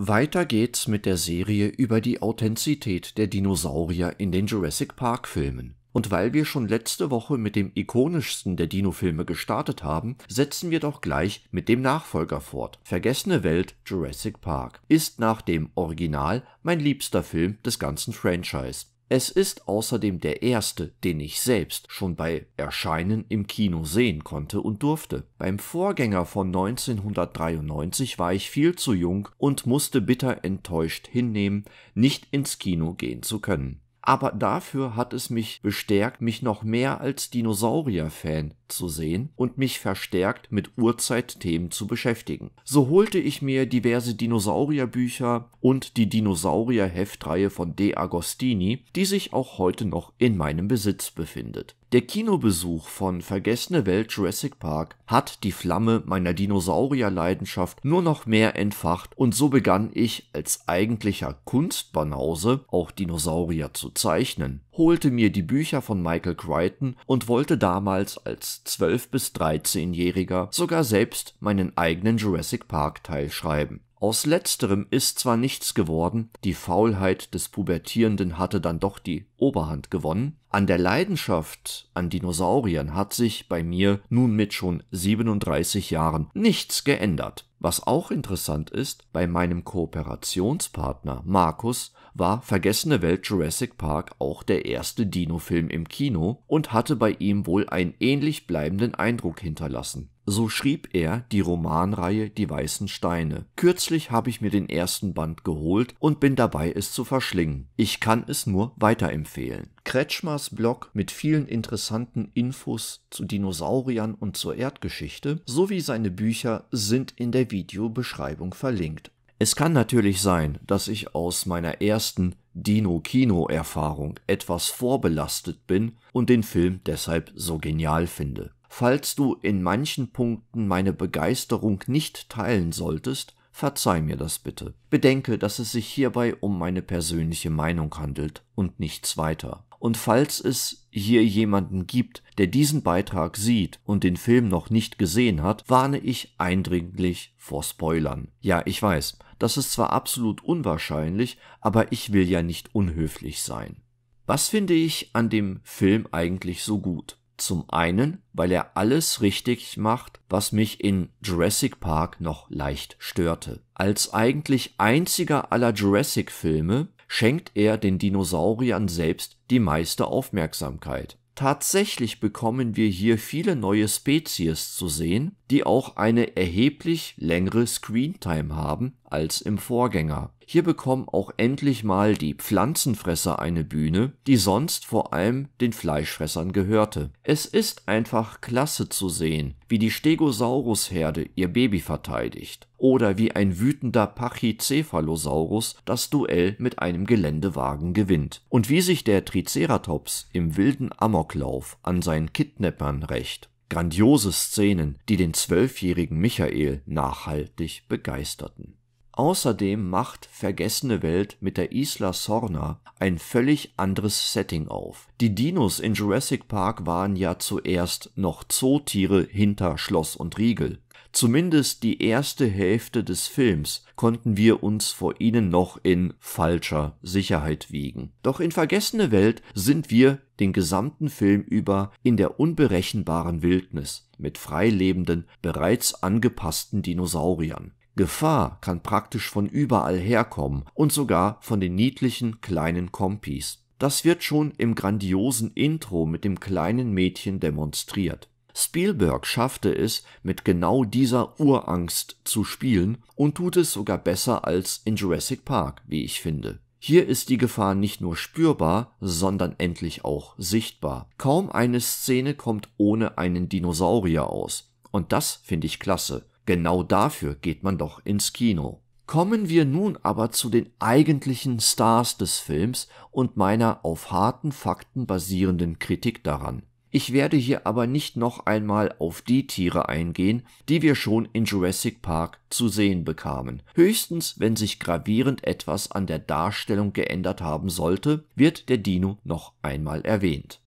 Weiter geht's mit der Serie über die Authentizität der Dinosaurier in den Jurassic-Park-Filmen. Und weil wir schon letzte Woche mit dem ikonischsten der Dino-Filme gestartet haben, setzen wir doch gleich mit dem Nachfolger fort. Vergessene Welt Jurassic Park ist nach dem Original mein liebster Film des ganzen Franchise. Es ist außerdem der erste, den ich selbst schon bei Erscheinen im Kino sehen konnte und durfte. Beim Vorgänger von 1993 war ich viel zu jung und musste bitter enttäuscht hinnehmen, nicht ins Kino gehen zu können. Aber dafür hat es mich bestärkt, mich noch mehr als Dinosaurier-Fan zu sehen und mich verstärkt mit Urzeitthemen zu beschäftigen. So holte ich mir diverse Dinosaurierbücher und die Dinosaurier-Heftreihe von De Agostini, die sich auch heute noch in meinem Besitz befindet. Der Kinobesuch von Vergessene Welt Jurassic Park hat die Flamme meiner Dinosaurierleidenschaft nur noch mehr entfacht und so begann ich als eigentlicher Kunstbanause auch Dinosaurier zu zeichnen, holte mir die Bücher von Michael Crichton und wollte damals als 12- bis 13-Jähriger sogar selbst meinen eigenen Jurassic Park Teil schreiben. Aus letzterem ist zwar nichts geworden, die Faulheit des Pubertierenden hatte dann doch die Oberhand gewonnen. An der Leidenschaft an Dinosauriern hat sich bei mir nun mit schon 37 Jahren nichts geändert. Was auch interessant ist, bei meinem Kooperationspartner Markus war Vergessene Welt Jurassic Park auch der erste Dino-Film im Kino und hatte bei ihm wohl einen ähnlich bleibenden Eindruck hinterlassen. So schrieb er die Romanreihe Die weißen Steine. Kürzlich habe ich mir den ersten Band geholt und bin dabei, es zu verschlingen. Ich kann es nur weiterempfehlen. Kretschmers Blog mit vielen interessanten Infos zu Dinosauriern und zur Erdgeschichte sowie seine Bücher sind in der Videobeschreibung verlinkt. Es kann natürlich sein, dass ich aus meiner ersten Dino-Kino-Erfahrung etwas vorbelastet bin und den Film deshalb so genial finde. Falls du in manchen Punkten meine Begeisterung nicht teilen solltest, verzeih mir das bitte. Bedenke, dass es sich hierbei um meine persönliche Meinung handelt und nichts weiter. Und falls es hier jemanden gibt, der diesen Beitrag sieht und den Film noch nicht gesehen hat, warne ich eindringlich vor Spoilern. Ja, ich weiß, das ist zwar absolut unwahrscheinlich, aber ich will ja nicht unhöflich sein. Was finde ich an dem Film eigentlich so gut? Zum einen, weil er alles richtig macht, was mich in Jurassic Park noch leicht störte. Als eigentlich einziger aller Jurassic-Filme schenkt er den Dinosauriern selbst die meiste Aufmerksamkeit. Tatsächlich bekommen wir hier viele neue Spezies zu sehen, die auch eine erheblich längere Screentime haben als im Vorgänger. Hier bekommen auch endlich mal die Pflanzenfresser eine Bühne, die sonst vor allem den Fleischfressern gehörte. Es ist einfach klasse zu sehen, wie die Stegosaurus-Herde ihr Baby verteidigt oder wie ein wütender Pachycephalosaurus das Duell mit einem Geländewagen gewinnt und wie sich der Triceratops im wilden Amoklauf an seinen Kidnappern rächt. Grandiose Szenen, die den 12-jährigen Michael nachhaltig begeisterten. Außerdem macht Vergessene Welt mit der Isla Sorna ein völlig anderes Setting auf. Die Dinos in Jurassic Park waren ja zuerst noch Zootiere hinter Schloss und Riegel. Zumindest die erste Hälfte des Films konnten wir uns vor ihnen noch in falscher Sicherheit wiegen. Doch in Vergessene Welt sind wir den gesamten Film über in der unberechenbaren Wildnis mit freilebenden, bereits angepassten Dinosauriern. Gefahr kann praktisch von überall herkommen und sogar von den niedlichen kleinen Kompis. Das wird schon im grandiosen Intro mit dem kleinen Mädchen demonstriert. Spielberg schaffte es, mit genau dieser Urangst zu spielen und tut es sogar besser als in Jurassic Park, wie ich finde. Hier ist die Gefahr nicht nur spürbar, sondern endlich auch sichtbar. Kaum eine Szene kommt ohne einen Dinosaurier aus. Und das finde ich klasse. Genau dafür geht man doch ins Kino. Kommen wir nun aber zu den eigentlichen Stars des Films und meiner auf harten Fakten basierenden Kritik daran. Ich werde hier aber nicht noch einmal auf die Tiere eingehen, die wir schon in Jurassic Park zu sehen bekamen. Höchstens, wenn sich gravierend etwas an der Darstellung geändert haben sollte, wird der Dino noch einmal erwähnt.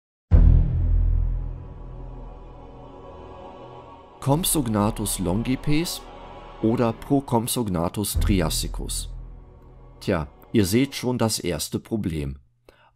Compsognathus longipes oder Procompsognathus triassicus. Tja, ihr seht schon das erste Problem.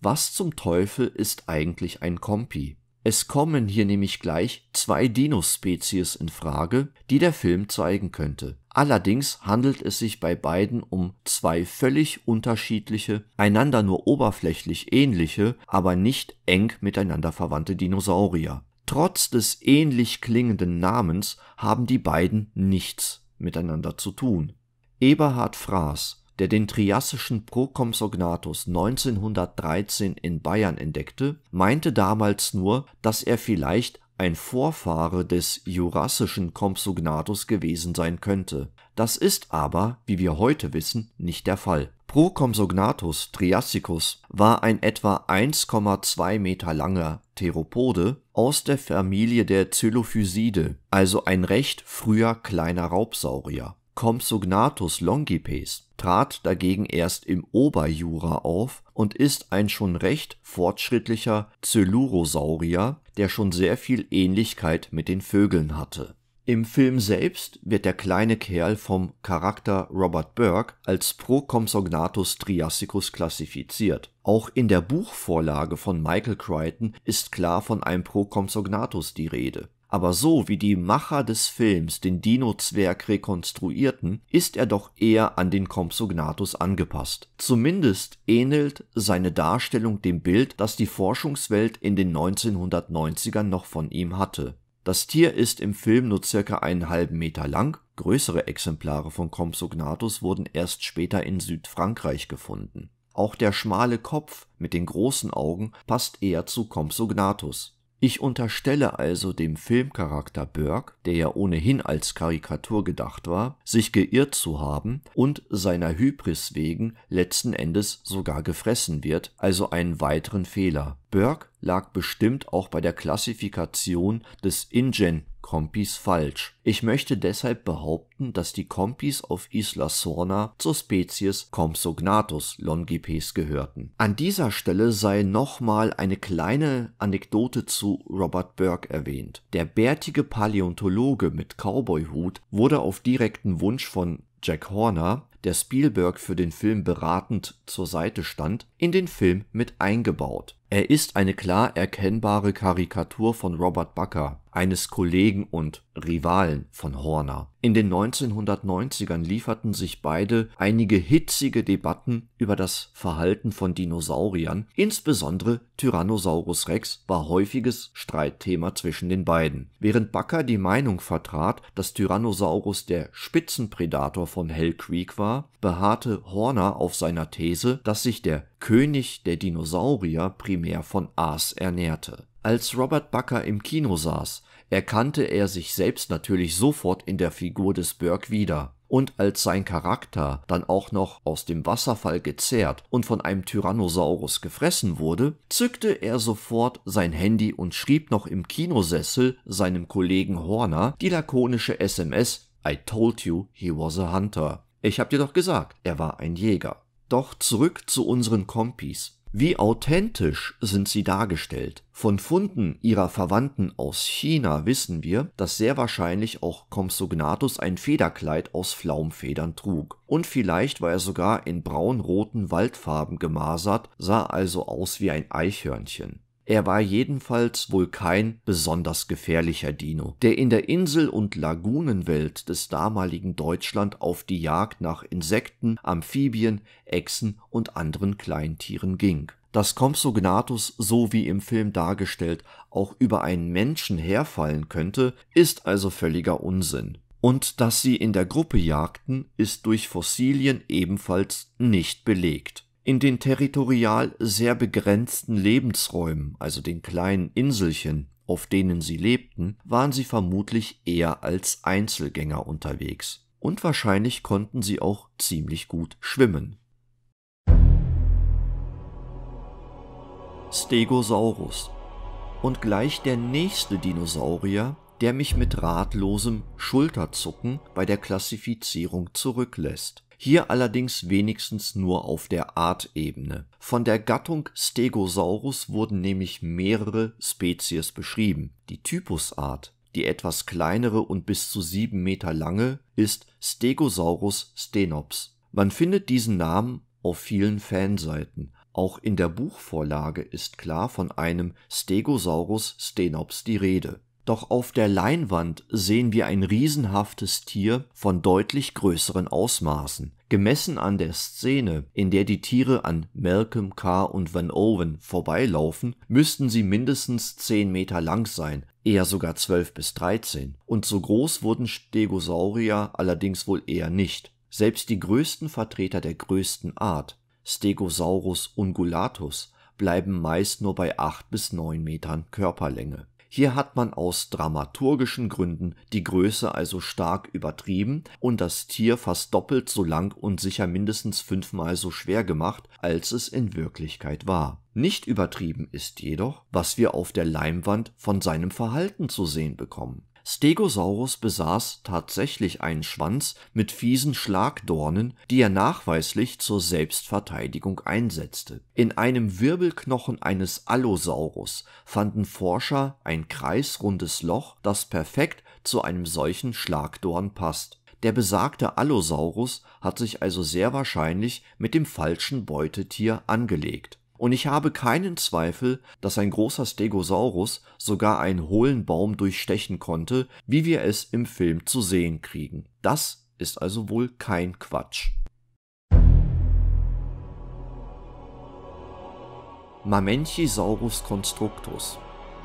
Was zum Teufel ist eigentlich ein Kompi? Es kommen hier nämlich gleich zwei Dinospezies in Frage, die der Film zeigen könnte. Allerdings handelt es sich bei beiden um zwei völlig unterschiedliche, einander nur oberflächlich ähnliche, aber nicht eng miteinander verwandte Dinosaurier. Trotz des ähnlich klingenden Namens haben die beiden nichts miteinander zu tun. Eberhard Fraß, der den triassischen Procompsognathus 1913 in Bayern entdeckte, meinte damals nur, dass er vielleicht ein Vorfahre des jurassischen Compsognathus gewesen sein könnte. Das ist aber, wie wir heute wissen, nicht der Fall. Procompsognathus triassicus war ein etwa 1,2 Meter langer Theropode aus der Familie der Cylophysidae, also ein recht früher kleiner Raubsaurier. Compsognathus longipes trat dagegen erst im Oberjura auf und ist ein schon recht fortschrittlicher Coelurosaurier, der schon sehr viel Ähnlichkeit mit den Vögeln hatte. Im Film selbst wird der kleine Kerl vom Charakter Robert Burke als Procompsognathus triassicus klassifiziert. Auch in der Buchvorlage von Michael Crichton ist klar von einem Procompsognathus die Rede. Aber so wie die Macher des Films den Dino-Zwerg rekonstruierten, ist er doch eher an den Compsognathus angepasst. Zumindest ähnelt seine Darstellung dem Bild, das die Forschungswelt in den 1990ern noch von ihm hatte. Das Tier ist im Film nur circa einen halben Meter lang, größere Exemplare von Compsognathus wurden erst später in Südfrankreich gefunden. Auch der schmale Kopf mit den großen Augen passt eher zu Compsognathus. Ich unterstelle also dem Filmcharakter Burke, der ja ohnehin als Karikatur gedacht war, sich geirrt zu haben und seiner Hybris wegen letzten Endes sogar gefressen wird, also einen weiteren Fehler. Burke lag bestimmt auch bei der Klassifikation des InGen-Kompis falsch. Ich möchte deshalb behaupten, dass die Kompis auf Isla Sorna zur Spezies Compsognathus longipes gehörten. An dieser Stelle sei nochmal eine kleine Anekdote zu Robert Burke erwähnt. Der bärtige Paläontologe mit Cowboyhut wurde auf direkten Wunsch von Jack Horner, der Spielberg für den Film beratend zur Seite stand, in den Film mit eingebaut. Er ist eine klar erkennbare Karikatur von Robert Bakker, eines Kollegen und Rivalen von Horner. In den 1990ern lieferten sich beide einige hitzige Debatten über das Verhalten von Dinosauriern, insbesondere Tyrannosaurus Rex war häufiges Streitthema zwischen den beiden. Während Bakker die Meinung vertrat, dass Tyrannosaurus der Spitzenpredator von Hell Creek war, beharrte Horner auf seiner These, dass sich der König der Dinosaurier primär von Aas ernährte. Als Robert Bakker im Kino saß, erkannte er sich selbst natürlich sofort in der Figur des Burke wieder. Und als sein Charakter dann auch noch aus dem Wasserfall gezerrt und von einem Tyrannosaurus gefressen wurde, zückte er sofort sein Handy und schrieb noch im Kinosessel seinem Kollegen Horner die lakonische SMS "I told you he was a hunter". Ich hab dir doch gesagt, er war ein Jäger. Doch zurück zu unseren Kompis. Wie authentisch sind sie dargestellt? Von Funden ihrer Verwandten aus China wissen wir, dass sehr wahrscheinlich auch Compsognathus ein Federkleid aus Flaumfedern trug. Und vielleicht war er sogar in braun-roten Waldfarben gemasert, sah also aus wie ein Eichhörnchen. Er war jedenfalls wohl kein besonders gefährlicher Dino, der in der Insel- und Lagunenwelt des damaligen Deutschland auf die Jagd nach Insekten, Amphibien, Echsen und anderen Kleintieren ging. Dass Compsognathus, so wie im Film dargestellt, auch über einen Menschen herfallen könnte, ist also völliger Unsinn. Und dass sie in der Gruppe jagten, ist durch Fossilien ebenfalls nicht belegt. In den territorial sehr begrenzten Lebensräumen, also den kleinen Inselchen, auf denen sie lebten, waren sie vermutlich eher als Einzelgänger unterwegs. Und wahrscheinlich konnten sie auch ziemlich gut schwimmen. Stegosaurus. Und gleich der nächste Dinosaurier, der mich mit ratlosem Schulterzucken bei der Klassifizierung zurücklässt. Hier allerdings wenigstens nur auf der Artebene. Von der Gattung Stegosaurus wurden nämlich mehrere Spezies beschrieben. Die Typusart, die etwas kleinere und bis zu 7 Meter lange, ist Stegosaurus stenops. Man findet diesen Namen auf vielen Fanseiten. Auch in der Buchvorlage ist klar von einem Stegosaurus stenops die Rede. Doch auf der Leinwand sehen wir ein riesenhaftes Tier von deutlich größeren Ausmaßen. Gemessen an der Szene, in der die Tiere an Malcolm, Carr und Van Owen vorbeilaufen, müssten sie mindestens 10 Meter lang sein, eher sogar 12 bis 13. Und so groß wurden Stegosaurier allerdings wohl eher nicht. Selbst die größten Vertreter der größten Art, Stegosaurus ungulatus, bleiben meist nur bei 8 bis 9 Metern Körperlänge. Hier hat man aus dramaturgischen Gründen die Größe also stark übertrieben und das Tier fast doppelt so lang und sicher mindestens 5-mal so schwer gemacht, als es in Wirklichkeit war. Nicht übertrieben ist jedoch, was wir auf der Leinwand von seinem Verhalten zu sehen bekommen. Stegosaurus besaß tatsächlich einen Schwanz mit fiesen Schlagdornen, die er nachweislich zur Selbstverteidigung einsetzte. In einem Wirbelknochen eines Allosaurus fanden Forscher ein kreisrundes Loch, das perfekt zu einem solchen Schlagdorn passt. Der besagte Allosaurus hat sich also sehr wahrscheinlich mit dem falschen Beutetier angelegt. Und ich habe keinen Zweifel, dass ein großer Stegosaurus sogar einen hohlen Baum durchstechen konnte, wie wir es im Film zu sehen kriegen. Das ist also wohl kein Quatsch. Mamenchisaurus constructus.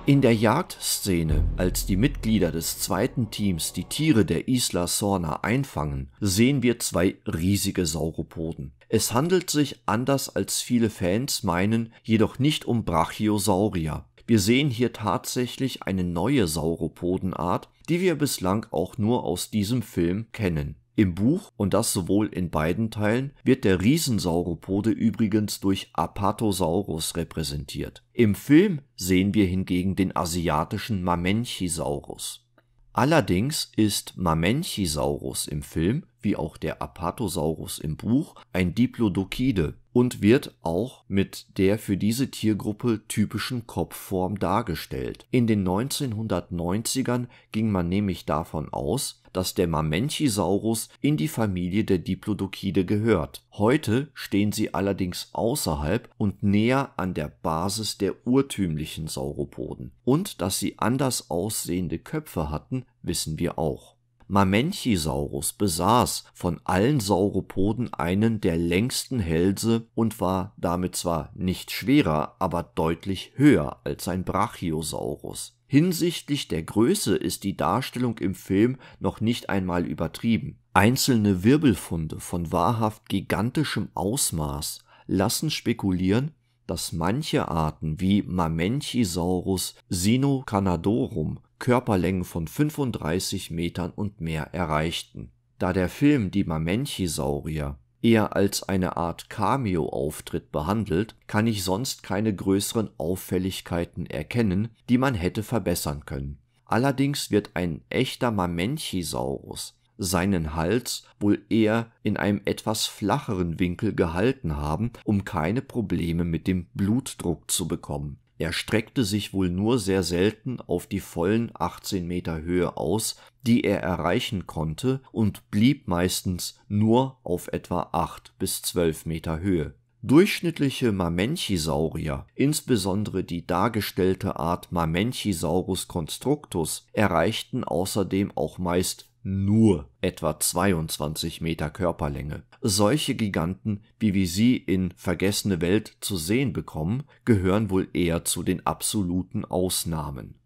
In der Jagdszene, als die Mitglieder des zweiten Teams die Tiere der Isla Sorna einfangen, sehen wir 2 riesige Sauropoden. Es handelt sich, anders als viele Fans meinen, jedoch nicht um Brachiosaurier. Wir sehen hier tatsächlich eine neue Sauropodenart, die wir bislang auch nur aus diesem Film kennen. Im Buch, und das sowohl in beiden Teilen, wird der Riesensauropode übrigens durch Apatosaurus repräsentiert. Im Film sehen wir hingegen den asiatischen Mamenchisaurus. Allerdings ist Mamenchisaurus im Film, wie auch der Apatosaurus im Buch, ein Diplodokide und wird auch mit der für diese Tiergruppe typischen Kopfform dargestellt. In den 1990ern ging man nämlich davon aus, dass der Mamenchisaurus in die Familie der Diplodokide gehört. Heute stehen sie allerdings außerhalb und näher an der Basis der urtümlichen Sauropoden. Und dass sie anders aussehende Köpfe hatten, wissen wir auch. Mamenchisaurus besaß von allen Sauropoden einen der längsten Hälse und war damit zwar nicht schwerer, aber deutlich höher als ein Brachiosaurus. Hinsichtlich der Größe ist die Darstellung im Film noch nicht einmal übertrieben. Einzelne Wirbelfunde von wahrhaft gigantischem Ausmaß lassen spekulieren, dass manche Arten wie Mamenchisaurus sinocarnadorum Körperlängen von 35 Metern und mehr erreichten. Da der Film die Mamenchisaurier eher als eine Art Cameo-Auftritt behandelt, kann ich sonst keine größeren Auffälligkeiten erkennen, die man hätte verbessern können. Allerdings wird ein echter Mamenchisaurus seinen Hals wohl eher in einem etwas flacheren Winkel gehalten haben, um keine Probleme mit dem Blutdruck zu bekommen. Er streckte sich wohl nur sehr selten auf die vollen 18 Meter Höhe aus, die er erreichen konnte, und blieb meistens nur auf etwa 8 bis 12 Meter Höhe. Durchschnittliche Mamenchisaurier, insbesondere die dargestellte Art Mamenchisaurus constructus, erreichten außerdem auch meist nur etwa 22 Meter Körperlänge. Solche Giganten, wie wir sie in Vergessene Welt zu sehen bekommen, gehören wohl eher zu den absoluten Ausnahmen.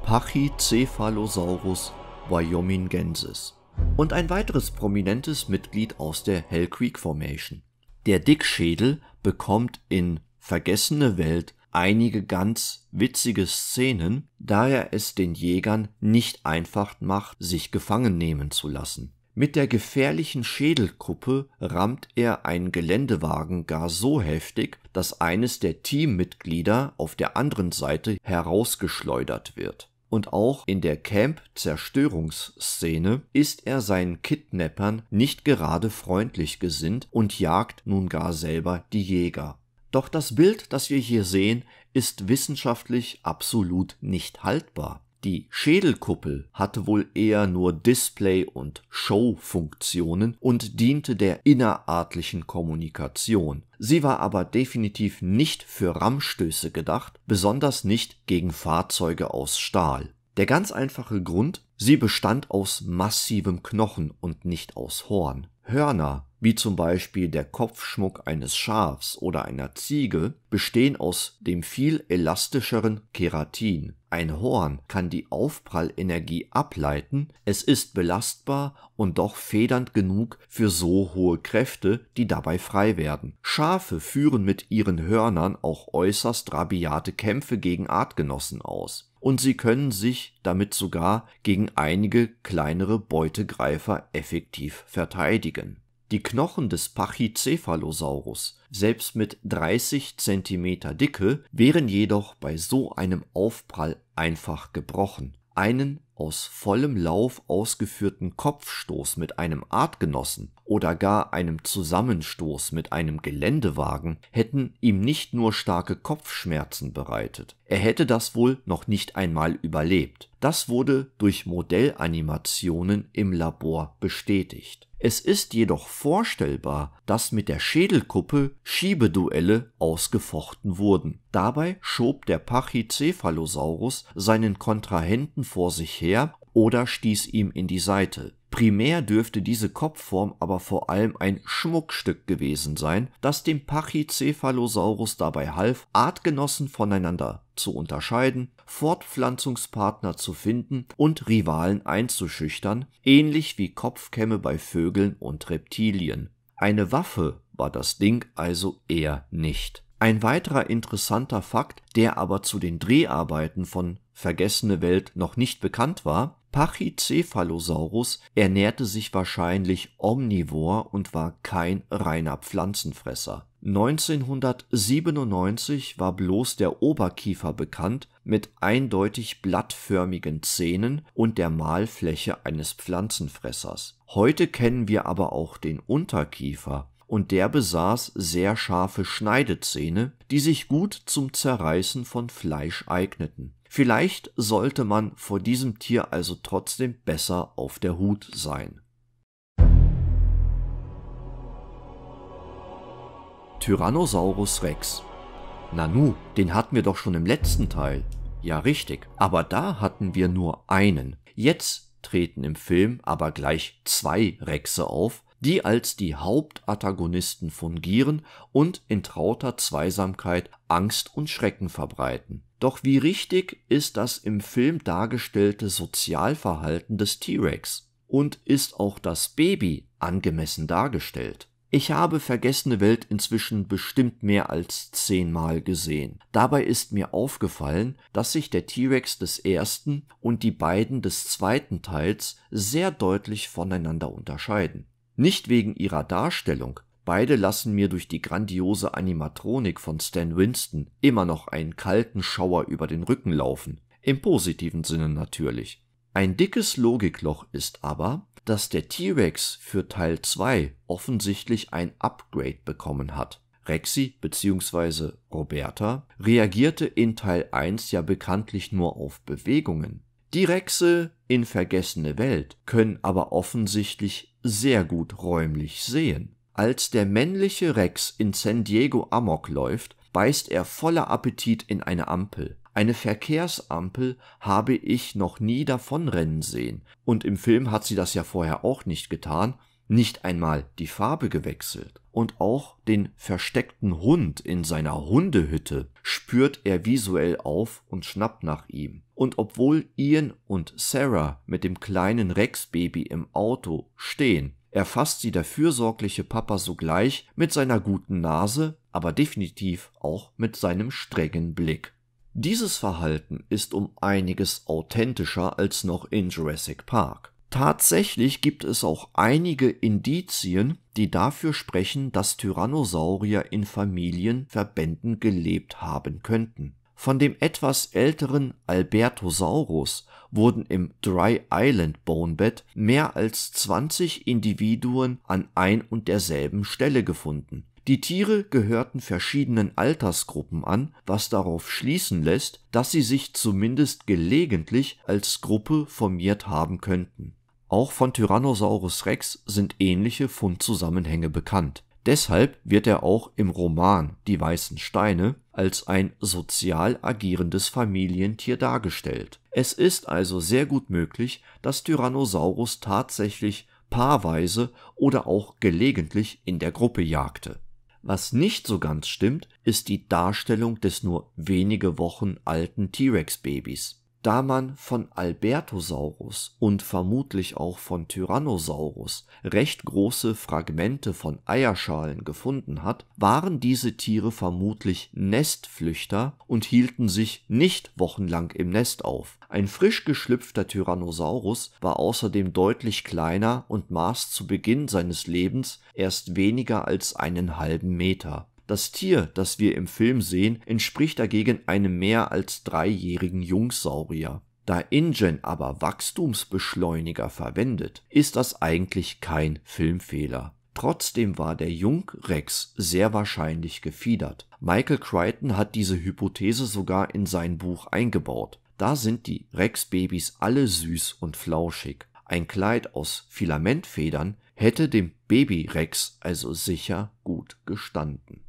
Pachycephalosaurus wyomingensis. Und ein weiteres prominentes Mitglied aus der Hell Creek Formation. Der Dickschädel bekommt in Vergessene Welt einige ganz witzige Szenen, da er es den Jägern nicht einfach macht, sich gefangen nehmen zu lassen. Mit der gefährlichen Schädelkuppe rammt er einen Geländewagen gar so heftig, dass eines der Teammitglieder auf der anderen Seite herausgeschleudert wird. Und auch in der Camp-Zerstörungsszene ist er seinen Kidnappern nicht gerade freundlich gesinnt und jagt nun gar selber die Jäger. Doch das Bild, das wir hier sehen, ist wissenschaftlich absolut nicht haltbar. Die Schädelkuppel hatte wohl eher nur Display- und Show-Funktionen und diente der innerartlichen Kommunikation. Sie war aber definitiv nicht für Rammstöße gedacht, besonders nicht gegen Fahrzeuge aus Stahl. Der ganz einfache Grund: sie bestand aus massivem Knochen und nicht aus Horn. Hörner, wie zum Beispiel der Kopfschmuck eines Schafs oder einer Ziege, bestehen aus dem viel elastischeren Keratin. Ein Horn kann die Aufprallenergie ableiten, es ist belastbar und doch federnd genug für so hohe Kräfte, die dabei frei werden. Schafe führen mit ihren Hörnern auch äußerst rabiate Kämpfe gegen Artgenossen aus. Und sie können sich damit sogar gegen einige kleinere Beutegreifer effektiv verteidigen. Die Knochen des Pachycephalosaurus, selbst mit 30 cm Dicke, wären jedoch bei so einem Aufprall einfach gebrochen. Einen aus vollem Lauf ausgeführten Kopfstoß mit einem Artgenossen oder gar einem Zusammenstoß mit einem Geländewagen hätten ihm nicht nur starke Kopfschmerzen bereitet, er hätte das wohl noch nicht einmal überlebt. Das wurde durch Modellanimationen im Labor bestätigt. Es ist jedoch vorstellbar, dass mit der Schädelkuppel Schiebeduelle ausgefochten wurden. Dabei schob der Pachycephalosaurus seinen Kontrahenten vor sich her oder stieß ihm in die Seite. Primär dürfte diese Kopfform aber vor allem ein Schmuckstück gewesen sein, das dem Pachycephalosaurus dabei half, Artgenossen voneinander zu unterscheiden, Fortpflanzungspartner zu finden und Rivalen einzuschüchtern, ähnlich wie Kopfkämme bei Vögeln und Reptilien. Eine Waffe war das Ding also eher nicht. Ein weiterer interessanter Fakt, der aber zu den Dreharbeiten von Vergessene Welt noch nicht bekannt war: Pachycephalosaurus ernährte sich wahrscheinlich omnivor und war kein reiner Pflanzenfresser. 1997 war bloß der Oberkiefer bekannt mit eindeutig blattförmigen Zähnen und der Mahlfläche eines Pflanzenfressers. Heute kennen wir aber auch den Unterkiefer, und der besaß sehr scharfe Schneidezähne, die sich gut zum Zerreißen von Fleisch eigneten. Vielleicht sollte man vor diesem Tier also trotzdem besser auf der Hut sein. Tyrannosaurus Rex. Nanu, den hatten wir doch schon im letzten Teil. Ja, richtig, aber da hatten wir nur einen. Jetzt treten im Film aber gleich 2 Rexe auf, die als die Hauptantagonisten fungieren und in trauter Zweisamkeit Angst und Schrecken verbreiten. Doch wie richtig ist das im Film dargestellte Sozialverhalten des T-Rex? Und ist auch das Baby angemessen dargestellt? Ich habe Vergessene Welt inzwischen bestimmt mehr als 10 Mal gesehen. Dabei ist mir aufgefallen, dass sich der T-Rex des ersten und die beiden des zweiten Teils sehr deutlich voneinander unterscheiden. Nicht wegen ihrer Darstellung, beide lassen mir durch die grandiose Animatronik von Stan Winston immer noch einen kalten Schauer über den Rücken laufen, im positiven Sinne natürlich. Ein dickes Logikloch ist aber, dass der T-Rex für Teil 2 offensichtlich ein Upgrade bekommen hat. Rexy bzw. Roberta reagierte in Teil 1 ja bekanntlich nur auf Bewegungen. Die Rexe in Vergessene Welt können aber offensichtlich sehr gut räumlich sehen. Als der männliche Rex in San Diego Amok läuft, beißt er voller Appetit in eine Ampel. Eine Verkehrsampel habe ich noch nie davonrennen sehen, und im Film hat sie das ja vorher auch nicht getan, nicht einmal die Farbe gewechselt. Und auch den versteckten Hund in seiner Hundehütte spürt er visuell auf und schnappt nach ihm. Und obwohl Ian und Sarah mit dem kleinen Rex-Baby im Auto stehen, erfasst sie der fürsorgliche Papa sogleich mit seiner guten Nase, aber definitiv auch mit seinem strengen Blick. Dieses Verhalten ist um einiges authentischer als noch in Jurassic Park. Tatsächlich gibt es auch einige Indizien, die dafür sprechen, dass Tyrannosaurier in Familienverbänden gelebt haben könnten. Von dem etwas älteren Albertosaurus wurden im Dry Island Bonebed mehr als 20 Individuen an ein und derselben Stelle gefunden. Die Tiere gehörten verschiedenen Altersgruppen an, was darauf schließen lässt, dass sie sich zumindest gelegentlich als Gruppe formiert haben könnten. Auch von Tyrannosaurus Rex sind ähnliche Fundzusammenhänge bekannt. Deshalb wird er auch im Roman Die weißen Steine als ein sozial agierendes Familientier dargestellt. Es ist also sehr gut möglich, dass Tyrannosaurus tatsächlich paarweise oder auch gelegentlich in der Gruppe jagte. Was nicht so ganz stimmt, ist die Darstellung des nur wenige Wochen alten T-Rex-Babys. Da man von Albertosaurus und vermutlich auch von Tyrannosaurus recht große Fragmente von Eierschalen gefunden hat, waren diese Tiere vermutlich Nestflüchter und hielten sich nicht wochenlang im Nest auf. Ein frisch geschlüpfter Tyrannosaurus war außerdem deutlich kleiner und maß zu Beginn seines Lebens erst weniger als einen halben Meter. Das Tier, das wir im Film sehen, entspricht dagegen einem mehr als 3-jährigen Jungsaurier. Da InGen aber Wachstumsbeschleuniger verwendet, ist das eigentlich kein Filmfehler. Trotzdem war der Jungrex sehr wahrscheinlich gefiedert. Michael Crichton hat diese Hypothese sogar in sein Buch eingebaut. Da sind die Rex-Babys alle süß und flauschig. Ein Kleid aus Filamentfedern hätte dem Baby-Rex also sicher gut gestanden.